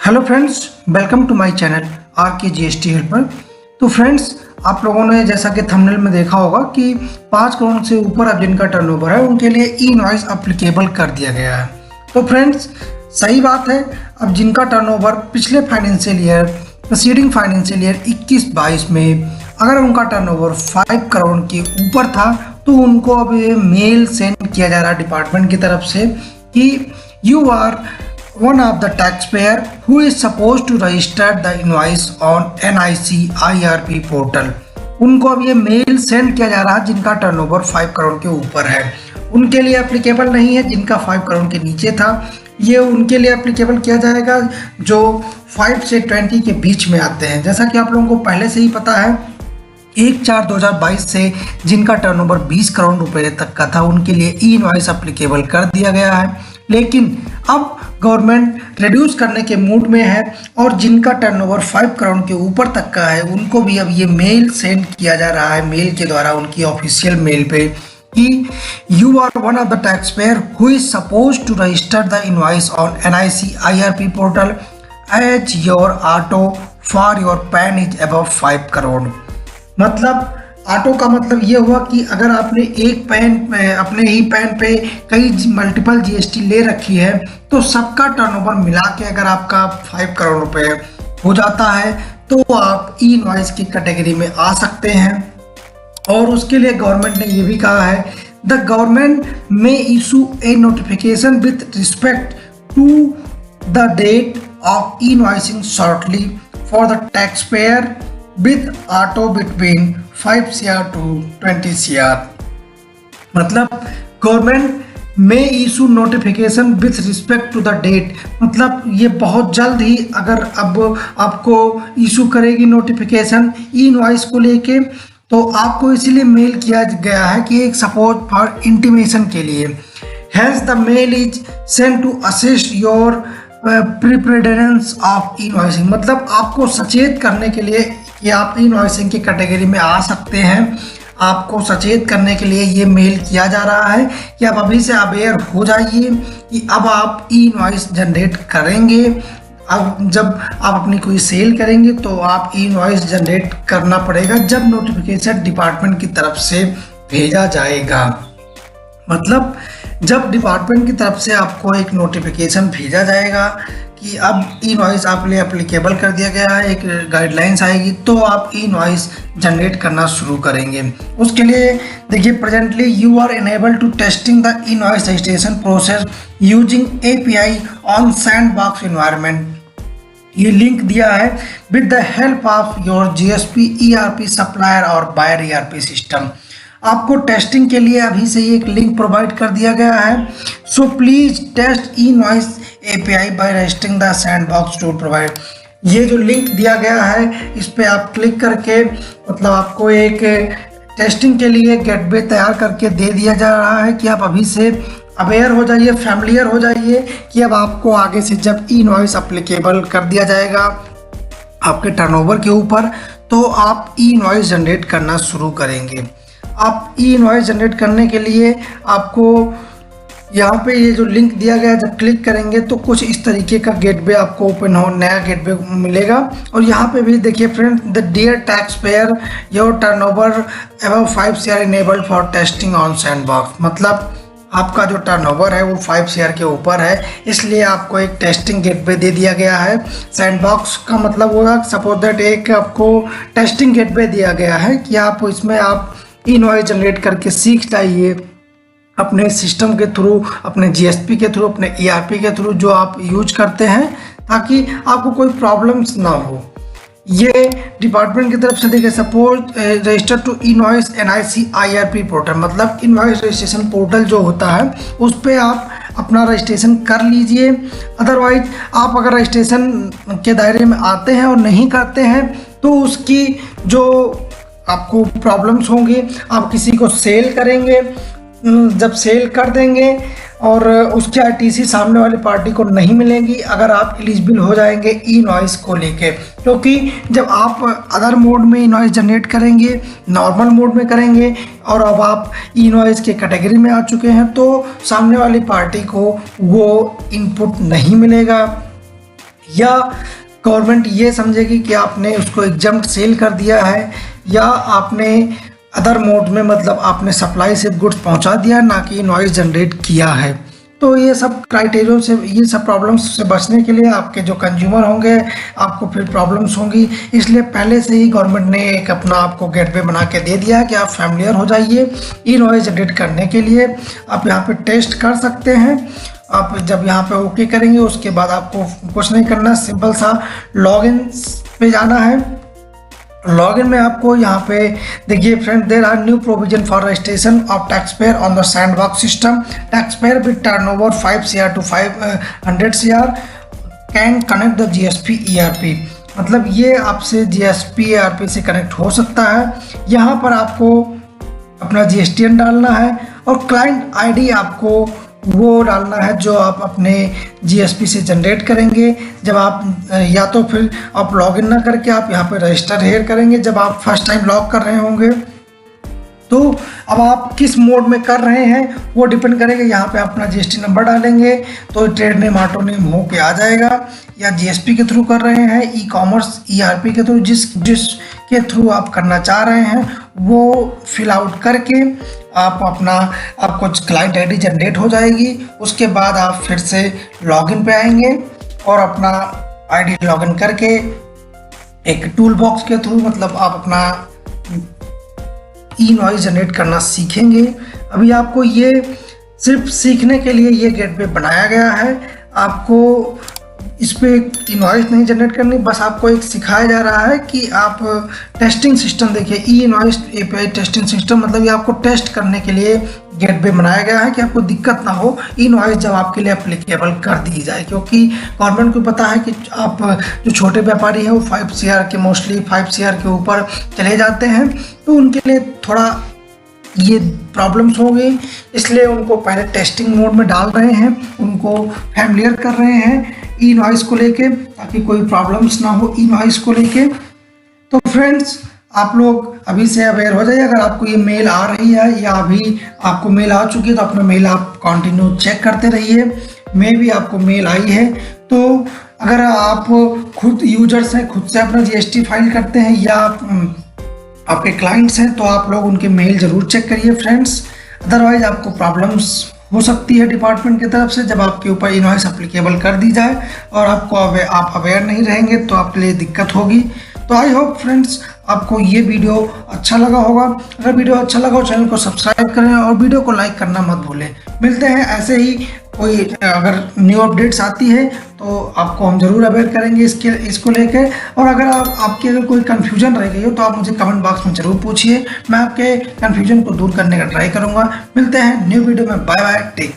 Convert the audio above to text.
Hello friends, welcome to my channel R K GST helper. तो फ्रेंड्स, आप लोगों ने जैसा कि थंबनेल में देखा होगा कि 5 करोड़ से ऊपर अब जिनका टर्नओवर है उनके लिए ई इनवॉइस एप्लीकेबल कर दिया गया है। तो फ्रेंड्स, सही बात है। अब जिनका टर्नओवर पिछले financial year preceding financial year 21-22 में अगर उनका टर्नओवर 5 करोड़ के ऊपर था तो उनको अब ये मेल सेंड किया जा रहा है डिपार्टमेंट की तरफ से कि you are one of the taxpayer who is supposed to register the invoice on NIC IRP portal। उनको अब ये मेल सेंड किया जा रहा है जिनका टर्नओवर 5 करोड़ के ऊपर है। उनके लिए एप्लीकेबल नहीं है जिनका 5 करोड़ के नीचे था। ये उनके लिए एप्लीकेबल किया जाएगा जो 5 से 20 के बीच में आते हैं। जैसा कि आप लोगों को पहले से ही पता है, 1/4/2022 से जिनका टर्नओवर 20 करोड़ रुपए तक का था उनके लिए ई इनवॉइस एप्लीकेबल कर दिया गया है। लेकिन अब गवर्नमेंट रिड्यूस करने के मूड में है और जिनका टर्नओवर 5 करोड़ के ऊपर तक का है उनको भी अब ये मेल सेंड किया जा रहा है, मेल के द्वारा उनकी ऑफिशियल मेल पे कि you are one of the taxpayer who is suppose to register the invoice on NIC IRP portal as your auto for your PAN is above 5 crore. मतलब ऑटो का मतलब ये हुआ कि अगर आपने एक पैन अपने ही पैन पे कई मल्टीपल जीएसटी ले रखी है तो सबका टर्नओवर मिला के अगर आपका 5 करोड़ रुपए हो जाता है तो आप ई इनवॉइस की कैटेगरी में आ सकते हैं। और उसके लिए गवर्नमेंट ने ये भी कहा है, द गवर्नमेंट में issue a notification with respect to the date of e invoicing shortly for the taxpayer with auto between 5 CR to 20 CR। मतलब गवर्नमेंट में issue notification with respect to the date, मतलब ये बहुत जल्द ही अगर अब आपको इशू करेगी नोटिफिकेशन ई इनवॉइस को लेके, तो आपको इसीलिए मेल किया गया है कि एक सपोर्ट फॉर इंटीमेशन के लिए। Has the mail is send to assist your preference of invoicing, मतलब आपको सचेत करने के लिए कि आप ई इनवॉइसिंग की कैटेगरी में आ सकते हैं। आपको सचेत करने के लिए ये मेल किया जा रहा है कि आप अभी से अवेयर हो जाइए कि अब आप ई इनवॉइस जनरेट करेंगे। अब जब आप अपनी कोई सेल करेंगे तो आप ई इनवॉइस जनरेट करना पड़ेगा जब नोटिफिकेशन डिपार्टमेंट की तरफ से भेजा जाएगा। मतलब जब डिपार्टमेंट की तरफ से आपको एक नोटिफिकेशन भेजा जाएगा कि अब ई इनवॉइस आप लिए एप्लीकेबल कर दिया गया है, एक गाइडलाइंस आएगी तो आप ई इनवॉइस जनरेट करना शुरू करेंगे। उसके लिए देखिए, presently you are enable to testing the e invoice registration process using API on sandbox environment. ये लिंक दिया है with the help of your GSP ERP supplier और बायर ERP सिस्टम। आपको टेस्टिंग के लिए अभी से एक लिंक प्रोवाइड कर दिया गया है। So please test e invoice API by registering the sandbox tool provide. ये जो लिंक दिया गया है इस पे आप क्लिक करके मतलब आपको एक टेस्टिंग के लिए गेटवे तैयार करके दे दिया जा रहा है कि आप अभी से अवेयर हो जाइए, फैमिलियर हो जाइए कि अब आपको आगे से जब ई इनवॉइस एप्लीकेबल कर दिया जाएगा आपके टर्नओवर के ऊपर तो आप ई इनवॉइस जनरेट करना शुरू करेंगे। आप ई इनवॉइस जनरेट करने के लिए आपको यहाँ पे ये जो लिंक दिया गया है जब क्लिक करेंगे तो कुछ इस तरीके का गेटवे आपको ओपन हो, नया गेटवे मिलेगा। और यहाँ पे भी देखिए friend, the dear tax payer your turnover above 5 CR enabled for testing on sandbox. मतलब आपका जो टर्नओवर है वो 5 CR के ऊपर है, इसलिए आपको एक टेस्टिंग गेटवे दे दिया गया है। सैंडबॉक्स का मतलब होगा सपोज दैट एक आपको टेस्टिंग गेटवे दिया गया है कि आप इसमें आप ई इनवॉइस जनरेट करके सीख जाइए अपने सिस्टम के थ्रू, अपने GSP के थ्रू, अपने ERP के थ्रू जो आप यूज करते हैं, ताकि आपको कोई प्रॉब्लम्स ना हो। ये डिपार्टमेंट की तरफ से देखिए, suppose register to invoice NIC IRP portal, मतलब इनवॉइस रजिस्ट्रेशन पोर्टल जो होता है उस पर आप अपना रजिस्ट्रेशन कर लीजिए। अदरवाइज आप अगर रजिस्ट्रेशन के दायरे में आते हैं और नहीं करते हैं तो उसकी जो आपको प्रॉब्लम्स होंगी, आप किसी को सेल करेंगे, जब सेल कर देंगे और उसके RTC सामने वाली पार्टी को नहीं मिलेंगी अगर आप एलिजिबल हो जाएंगे ई इनवॉइस को लेके। क्योंकि जब आप अदर मोड में इनवॉइस जनरेट करेंगे, नॉर्मल मोड में करेंगे और अब आप ई इनवॉइस के कैटेगरी में आ चुके हैं तो सामने वाली पार्टी को वो इनपुट नहीं मिलेगा। या गवर्नमेंट ये समझेगी कि आपने उसको एग्जम्प्ट सेल कर दिया है, या आपने अदर मोड में मतलब आपने सप्लाई से गुड्स पहुंचा दिया, ना कि इनवॉइस जनरेट किया है। तो ये सब क्राइटेरियो से, ये सब प्रॉब्लम्स से बचने के लिए आपके जो कंज्यूमर होंगे आपको फिर प्रॉब्लम्स होंगी, इसलिए पहले से ही गवर्नमेंट ने एक अपना आपको गेटवे बना के दे दिया है कि आप फैमिलियर हो जाइए इनवॉइस जनरेट करने के लिए। आप यहाँ पे टेस्ट कर सकते हैं। आप जब यहाँ पे ओके करेंगे उसके बाद आपको कुछ नहीं करना, सिंपल सा लॉगिन पे जाना है। लॉगिन में आपको यहाँ पे देखिए friend, there are new provision for registration of tax payer on the sandbox system. Tax payer with turnover 5 CR to 500 CR can connect the GSP ERP। मतलब ये आपसे GSP ERP से कनेक्ट हो सकता है। यहाँ पर आपको अपना GSTN डालना है और क्लाइंट ID आपको वो डालना है जो आप अपने GSP से जनरेट करेंगे। जब आप या तो फिर आप लॉगिन ना करके आप यहाँ पे रजिस्टर हेयर करेंगे जब आप फर्स्ट टाइम लॉग कर रहे होंगे। तो अब आप किस मोड में कर रहे हैं वो डिपेंड करेगा। यहाँ पे अपना GST नंबर डालेंगे तो ट्रेड नेम ऑटो नेम हो के आ जाएगा, या GSP के थ्रू कर रहे हैं, ई-कॉमर्स ERP के थ्रू, जिस के थ्रू आप करना चाह रहे हैं वो फिल आउट करके आप अपना आपको क्लाइंट ID जनरेट हो जाएगी। उसके बाद आप फिर से लॉगिन पे आएंगे और अपना ID लॉगिन करके एक टूल बॉक्स के थ्रू मतलब आप अपना इनवॉइस जनरेट करना सीखेंगे। अभी आपको ये सिर्फ सीखने के लिए ये गेटवे बनाया गया है। आपको इस पे इनवॉइस नहीं जनरेट करनी, बस आपको एक सिखाया जा रहा है कि आप टेस्टिंग सिस्टम देखिए, इनवॉइस API टेस्टिंग सिस्टम, मतलब ये आपको टेस्ट करने के लिए गेटवे बनाया गया है कि आपको दिक्कत ना हो इनवॉइस जब आपके लिए एप्लीकेबल कर दी जाए। क्योंकि गवर्नमेंट को पता है कि आप जो छोटे व्यापारी हैं वो 5 CR के मोस्टली 5 CR के ऊपर चले जाते हैं, तो उनके लिए थोड़ा ये प्रॉब्लम्स हो गई, इसलिए उनको पहले टेस्टिंग मोड में डाल रहे हैं, उनको फैमिलियर कर रहे हैं इनवॉइस को लेके, ताकि कोई प्रॉब्लम्स ना हो इनवॉइस को लेके। तो फ्रेंड्स आप लोग अभी से अवेयर हो जाइए। अगर आपको ये मेल आ रही है या अभी आपको मेल आ चुकी है तो अपना मेल आप कंटिन्यू चेक करते रहिए। मे भी आपको मेल आई है, तो अगर आप खुद यूजर्स हैं, खुद से अपना GST फाइल करते हैं या आपके क्लाइंट्स हैं, तो आप लोग उनके मेल ज़रूर चेक करिए फ्रेंड्स। अदरवाइज आपको प्रॉब्लम्स हो सकती है डिपार्टमेंट की तरफ से जब आपके ऊपर इनवॉइस एप्लीकेबल कर दी जाए और आपको आप अवेयर नहीं रहेंगे तो आपके लिए दिक्कत होगी। तो आई होप फ्रेंड्स आपको ये वीडियो अच्छा लगा होगा। अगर वीडियो अच्छा लगा हो चैनल को सब्सक्राइब करें और वीडियो को लाइक करना मत भूलें। मिलते हैं ऐसे ही कोई अगर न्यू अपडेट्स आती है तो आपको हम ज़रूर अवेयर करेंगे इसको लेके। और अगर आपकी अगर कोई कन्फ्यूजन रह गई हो तो आप मुझे कमेंट बॉक्स में ज़रूर पूछिए, मैं आपके कन्फ्यूजन को दूर करने का ट्राई करूँगा। मिलते हैं न्यू वीडियो में, बाय बाय, टेक केयर।